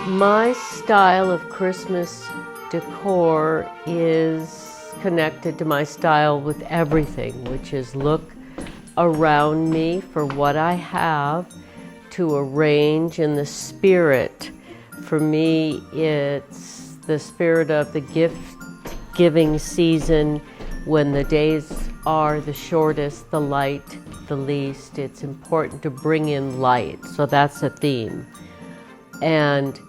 My style of Christmas decor is connected to my style with everything, which is look around me for what I have to arrange in the spirit. For me, it's the spirit of the gift-giving season when the days are the shortest, the light the least. It's important to bring in light, so that's a theme. And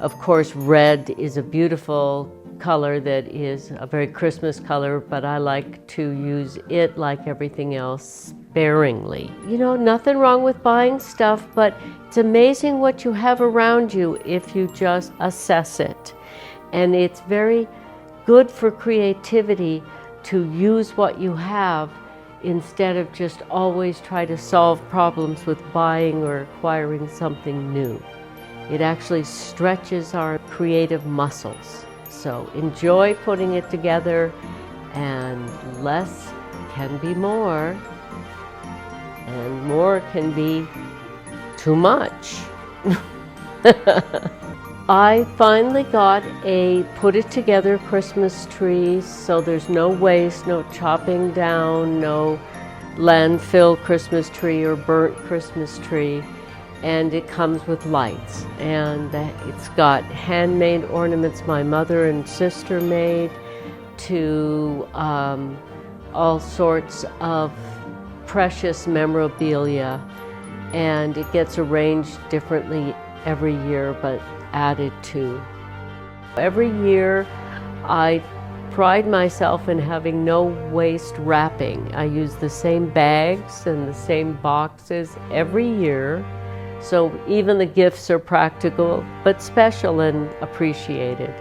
of course, red is a beautiful color that is a very Christmas color, but I like to use it, like everything else, sparingly. You know, nothing wrong with buying stuff, but it's amazing what you have around you if you just assess it. And it's very good for creativity to use what you have instead of just always try to solve problems with buying or acquiring something new. It actually stretches our creative muscles. So enjoy putting it together, and less can be more, and more can be too much. I finally got a put-it-together Christmas tree, so there's no waste, no chopping down, no landfill Christmas tree or burnt Christmas tree. And it comes with lights, and it's got handmade ornaments my mother and sister made, to all sorts of precious memorabilia, and it gets arranged differently every year, but added to. Every year I pride myself in having no waste wrapping. I use the same bags and the same boxes every year, so even the gifts are practical but special and appreciated.